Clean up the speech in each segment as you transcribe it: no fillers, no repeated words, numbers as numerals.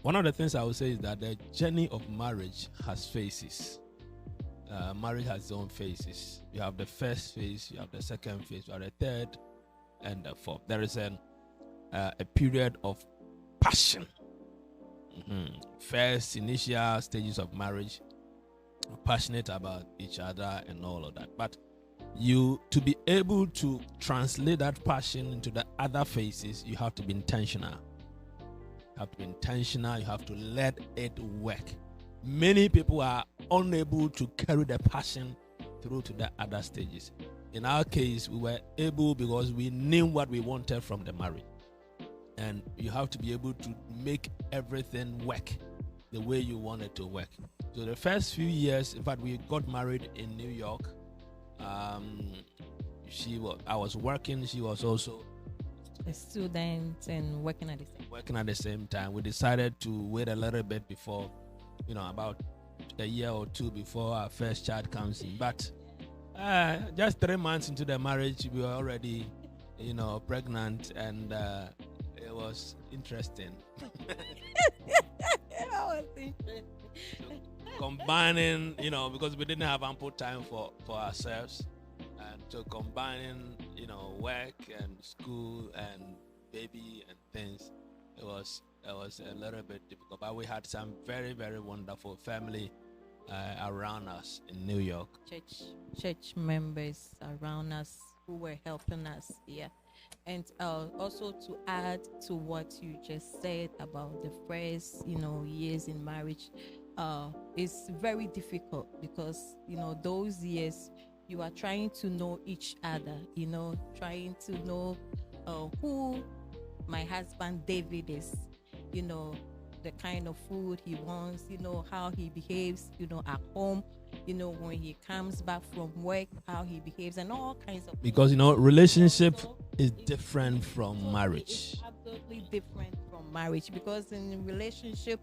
one of the things I would say is that the journey of marriage has phases. Marriage has its own phases. You have the first phase, you have the second phase, you have the third, and the fourth. There is a period of passion. First, initial stages of marriage, passionate about each other and all of that. But to be able to translate that passion into the other phases, you have to be intentional. You have to be intentional. You have to let it work. Many people are unable to carry the passion through to the other stages. In our case, we were able because we knew what we wanted from the marriage. And you have to be able to make everything work the way you want it to work. So the first few years, in fact, we got married in New York. I was working. She was also a student and working at the same time. We decided to wait a little bit before, about a year or two before our first child comes in. But just 3 months into the marriage, we were already, pregnant, and it was interesting. Combining, because we didn't have ample time for ourselves, and so combining, work and school and baby and things, it was a little bit difficult. But we had some very, very wonderful family around us in New York. Church members around us who were helping us. Yeah. And also to add to what you just said about the first, years in marriage, it's very difficult because, those years you are trying to know each other, trying to know who my husband David is, the kind of food he wants, how he behaves, at home, when he comes back from work, how he behaves, and all kinds of because things. Relationship is different from marriage. It's absolutely different from marriage, because in a relationship,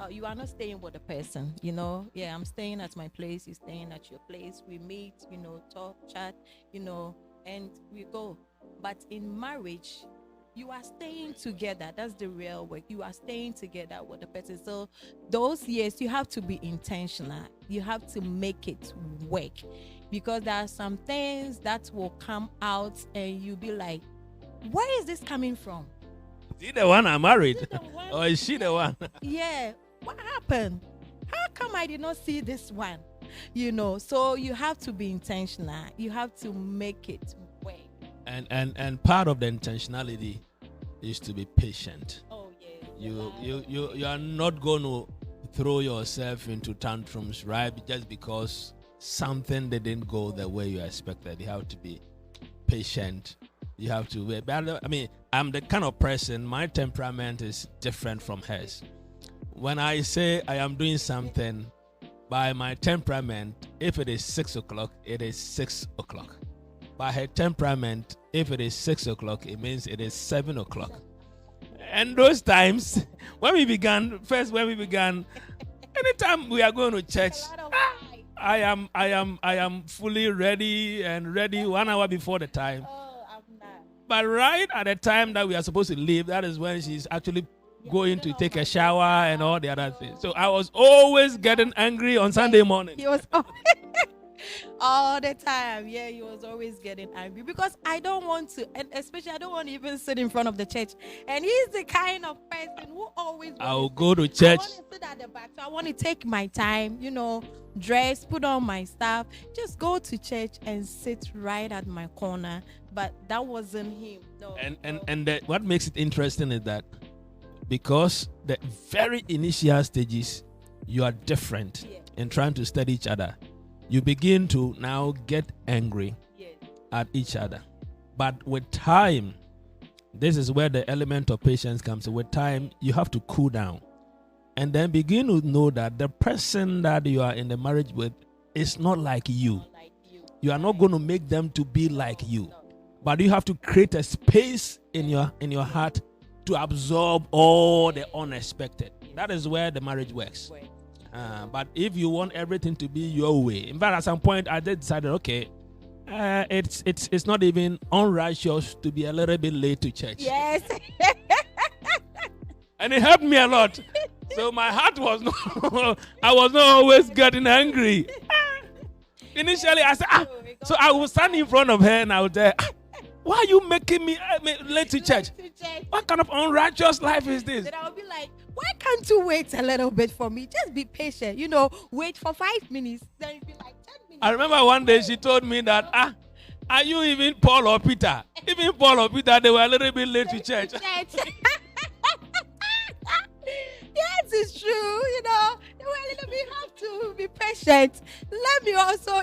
you are not staying with the person. I'm staying at my place, you're staying at your place. We meet, talk, chat, and we go. But in marriage, you are staying together. That's the real work. You are staying together with the person. So those years, you have to be intentional. You have to make it work, because there are some things that will come out and you'll be like, where is this coming from? Is he the one I'm married? Or is she the one? Yeah. What happened? How come I did not see this one? So you have to be intentional. You have to make it work. And part of the intentionality is to be patient. Oh yeah. You are not going to throw yourself into tantrums, right? Just because something didn't go the way you expected. You have to be patient. You have to wait. But I'm the kind of person, my temperament is different from hers. When I say I am doing something, by my temperament, if it is 6 o'clock, it is 6 o'clock. By her temperament, if it is 6 o'clock, it means it is 7 o'clock. And those times, when we began, anytime we are going to church, I am fully ready 1 hour before the time. Oh, I'm not. But right at the time that we are supposed to leave, that is when she's actually going to take a shower and all the other things. So I was always getting angry on Sunday morning. He was all the time. Yeah, he was always getting angry because I don't want to, and especially I don't want to even sit in front of the church. And he's the kind of person who always I'll go to church. I want to sit at the back, so I want to take my time, dress, put on my stuff, just go to church and sit right at my corner. But that wasn't him. No. And what makes it interesting is that because the very initial stages, you are different in trying to study each other. You begin to now get angry at each other. But with time, this is where the element of patience comes. With time, you have to cool down. And then begin to know that the person that you are in the marriage with is not like you. You are not going to make them to be like you. But you have to create a space in your heart to absorb all the unexpected. That is where the marriage works. But if you want everything to be your way, in fact, at some point I decided, okay, it's not even unrighteous to be a little bit late to church. Yes. And it helped me a lot. So my heart was not, I was not always getting angry. Initially, I said, so I would stand in front of her and I would say, why are you making me late to church? What kind of unrighteous life is this? Then I would be like, why can't you wait a little bit for me? Just be patient. Wait for 5 minutes. Then it'd be like 10 minutes. I remember one day she told me that, are you even Paul or Peter? Even Paul or Peter, they were a little bit late to church. Yes, it's true. They were a little bit have to be patient. Let me also,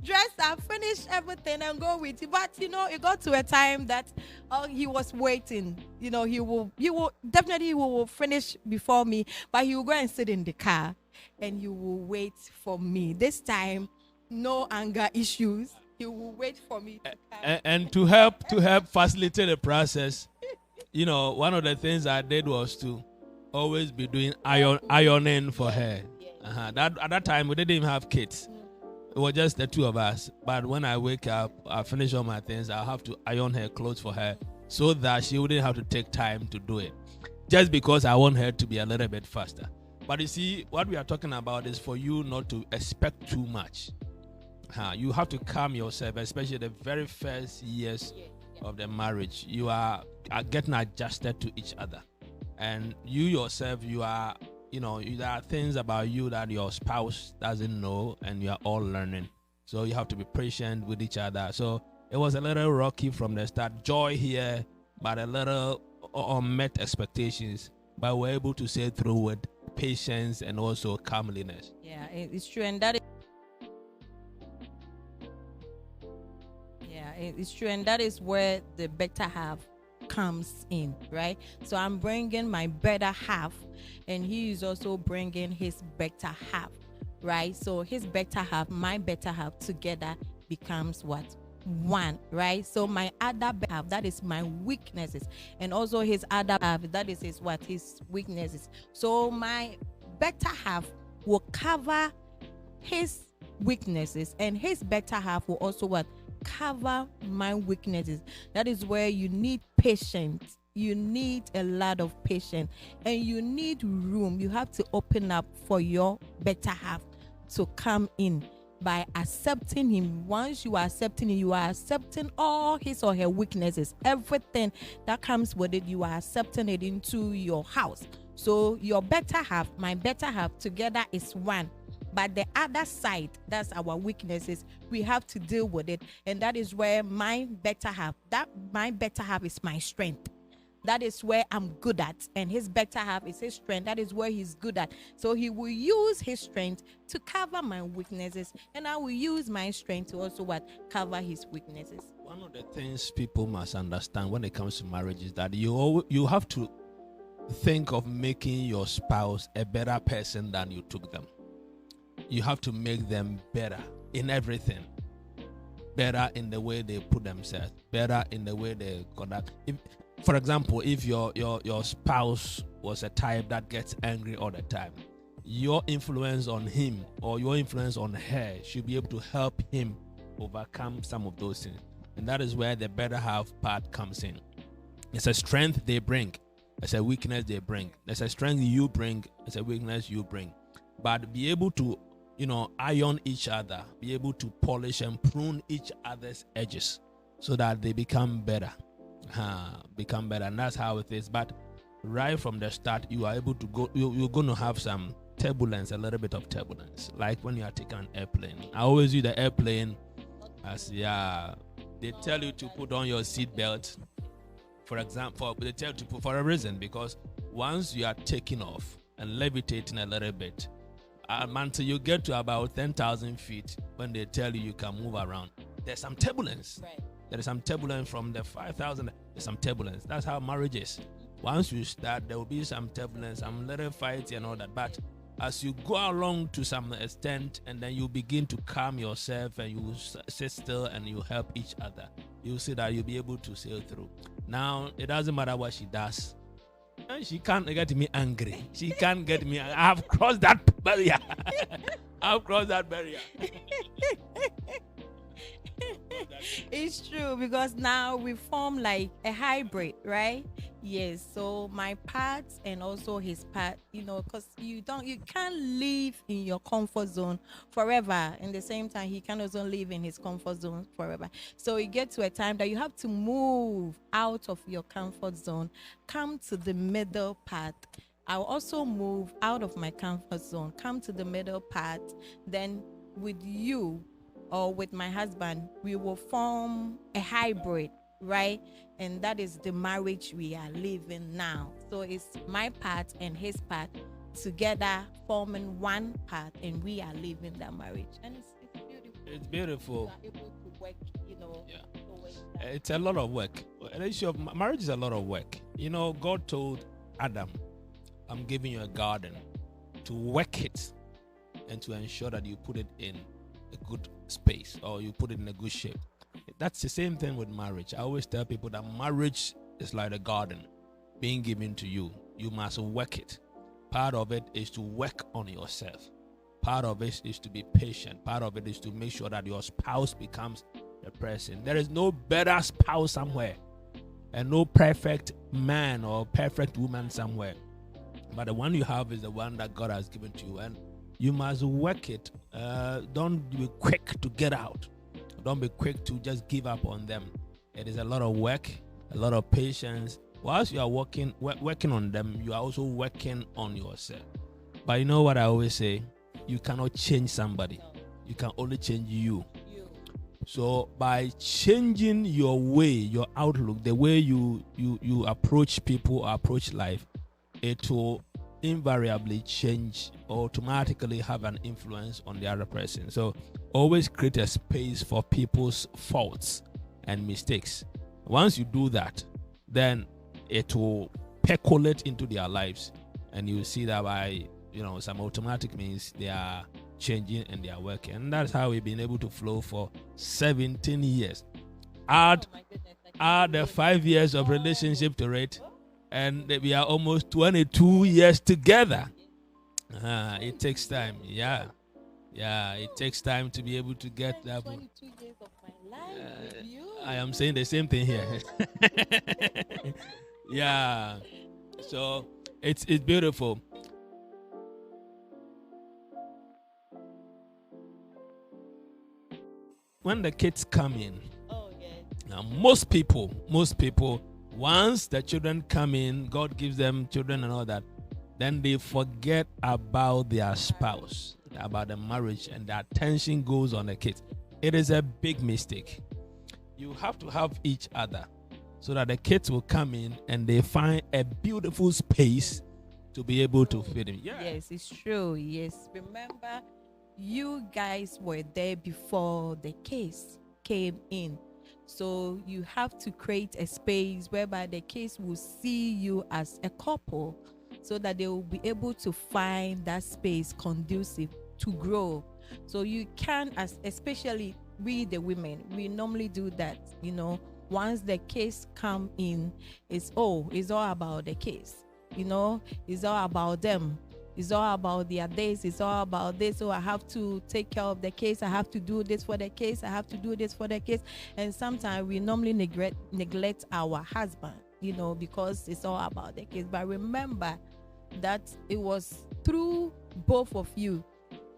dress and finish everything and go with it. But it got to a time that he was waiting. He will definitely will finish before me, but he will go and sit in the car and he will wait for me. This time, no anger issues. He will wait for me to come. And to help facilitate the process, one of the things I did was to always be doing ironing for her. That at that time we didn't even have kids. It was just the two of us. But when I wake up, I finish all my things, I'll have to iron her clothes for her so that she wouldn't have to take time to do it. Just because I want her to be a little bit faster. But you see, what we are talking about is for you not to expect too much. You have to calm yourself, especially the very first years of the marriage. You are getting adjusted to each other. And you yourself, there are things about you that your spouse doesn't know, and you are all learning. So you have to be patient with each other. So it was a little rocky from the start. Joy here, but a little unmet expectations. But we're able to say through with patience and also calmliness. Yeah, it's true. And that is... it's true, and that is where the better half comes in, right? So I'm bringing my better half, and he is also bringing his better half, right? So his better half, my better half together becomes what? One, right? So my other half, that is my weaknesses, and also his other half, that is his what? His weaknesses. So my better half will cover his weaknesses, and his better half will also what? Cover my weaknesses. That is where you need patience. You need a lot of patience, and you need room. You have to open up for your better half to come in by accepting him. Once you are accepting him, you are accepting all his or her weaknesses, everything that comes with it. You are accepting it into your house. So your better half, my better half, together is one. But the other side, that's our weaknesses, we have to deal with it. And that is where my better half is my strength. That is where I'm good at. And his better half is his strength. That is where he's good at. So he will use his strength to cover my weaknesses. And I will use my strength to also cover his weaknesses. One of the things people must understand when it comes to marriage is that you have to think of making your spouse a better person than you took them. You have to make them better in everything. Better in the way they put themselves. Better in the way they conduct. For example, if your spouse was a type that gets angry all the time, your influence on him or your influence on her should be able to help him overcome some of those things. And that is where the better half part comes in. It's a strength they bring. It's a weakness they bring. There's a strength you bring. It's a weakness you bring. But be able to, iron each other, be able to polish and prune each other's edges so that they become better. And that's how it is. But right from the start, you are able to go, you're going to have some turbulence, a little bit of turbulence, like when you are taking an airplane. I always use the airplane as, they tell you to put on your seatbelt, for example, they tell you to put for a reason, because once you are taking off and levitating a little bit, until you get to about 10,000 feet, when they tell you can move around, there's some turbulence. Right. There is some turbulence from the 5,000. There's some turbulence. That's how marriage is. Once you start, there will be some turbulence, some little fights and all that. But as you go along to some extent, and then you begin to calm yourself, and you sit still, and you help each other, you'll see that you'll be able to sail through. Now, it doesn't matter what she does. She can't get me angry. She can't get me. I have crossed that barrier. I've crossed that barrier. It's true, because now we form like a hybrid, right? Yes, so my part and also his part, because you can't live in your comfort zone forever. In the same time, he can also live in his comfort zone forever. So you get to a time that you have to move out of your comfort zone, come to the middle part. I'll also move out of my comfort zone, come to the middle part. Then with you or with my husband, we will form a hybrid, right? And that is the marriage we are living now. So it's my part and his part together forming one part, and we are living that marriage. And it's beautiful. It's beautiful. You are able to work, Yeah. towards that. It's a lot of work. An issue of marriage is a lot of work. God told Adam, I'm giving you a garden to work it and to ensure that you put it in a good space or you put it in a good shape. That's the same thing with marriage. I always tell people that marriage is like a garden being given to you. You must work it. Part of it is to work on yourself. Part of it is to be patient. Part of it is to make sure that your spouse becomes the person. There is no better spouse somewhere and no perfect man or perfect woman somewhere. But the one you have is the one that God has given to you, and you must work it. Don't be quick to get out. Don't be quick to just give up on them. It is a lot of work, a lot of patience. Whilst you are working on them, you are also working on yourself. But you know what I always say? You cannot change somebody. You can only change you. So by changing your way, your outlook, the way you approach people or approach life, it will invariably change, automatically have an influence on the other person. So always create a space for people's faults and mistakes. Once you do that, then it will percolate into their lives, and you see that by some automatic means they are changing and they are working. And that's how we've been able to flow for 17 years. Add the 5 years of relationship to it, and we are almost 22 years together. It takes time. Yeah, it takes time to be able to get that. 22 years of my life with you. I am saying the same thing here. Yeah, so it's beautiful. When the kids come in, now most people, once the children come in, God gives them children and all that, then they forget about their spouse, about the marriage, and the attention goes on the kids. It is a big mistake. You have to have each other so that the kids will come in and they find a beautiful space to be able to fit in. Yeah. Yes, it's true. Yes. Remember, you guys were there before the case came in. So you have to create a space whereby the case will see you as a couple, so that they will be able to find that space conducive to grow. So you can, especially we the women, we normally do that, once the case come in, it's all about the case, it's all about them. It's all about their days. It's all about this. So I have to take care of the case. I have to do this for the case. I have to do this for the case. And sometimes we normally neglect our husband, because it's all about the case. But remember that it was through both of you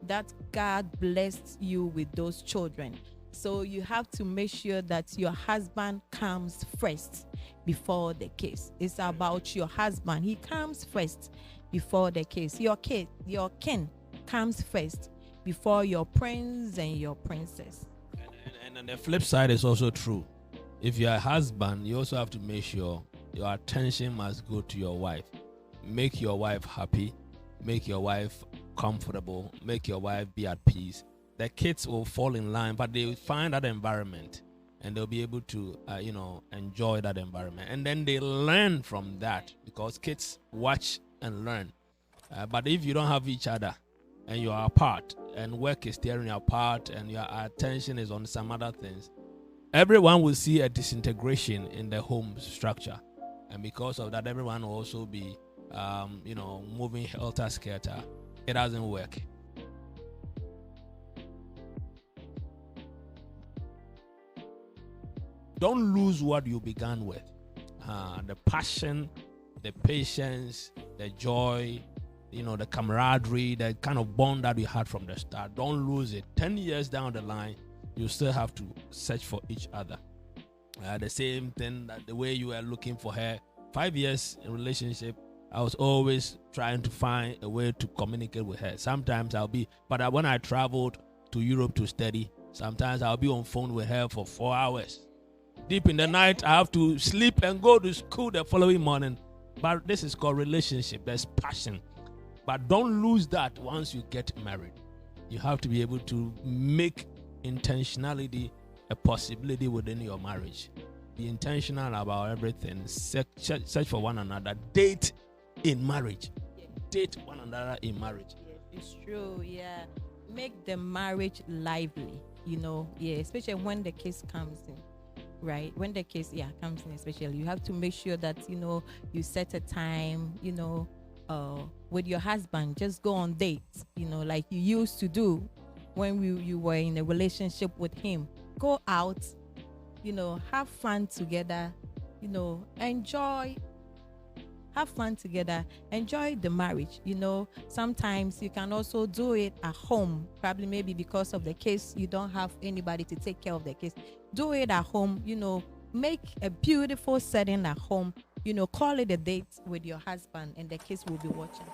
that God blessed you with those children. So you have to make sure that your husband comes first before the case. It's about your husband. He comes first before the case. Your kin comes first before your prince and your princess. And on the flip side is also true. If you're a husband, you also have to make sure your attention must go to your wife. Make your wife happy. Make your wife comfortable. Make your wife be at peace. The kids will fall in line, but they will find that environment and they'll be able to, enjoy that environment. And then they learn from that, because kids watch and learn. But if you don't have each other and you are apart and work is tearing you apart and your attention is on some other things, everyone will see a disintegration in the home structure. And because of that, everyone will also be, moving helter-skelter. It doesn't work. Don't lose what you began with. The passion, the patience, the joy, the camaraderie, the kind of bond that you had from the start. Don't lose it. 10 years down the line, you still have to search for each other. The same thing, that the way you were looking for her 5 years in relationship, I was always trying to find a way to communicate with her. Sometimes but when I traveled to Europe to study, sometimes I'll be on phone with her for 4 hours. Deep in the night, I have to sleep and go to school the following morning. But this is called relationship. There's passion. But don't lose that once you get married. You have to be able to make intentionality a possibility within your marriage. Be intentional about everything. Search for one another. Date in marriage. Date one another in marriage. It's true. Yeah. Make the marriage lively. Especially when the case comes in. Right, when the case comes in, especially you have to make sure that you set a time with your husband. Just go on dates, like you used to do when you were in a relationship with him. Go out, have fun together, have fun together, enjoy the marriage. Sometimes you can also do it at home. Probably maybe because of the case, you don't have anybody to take care of the case. Do it at home, make a beautiful setting at home, call it a date with your husband and the kids will be watching.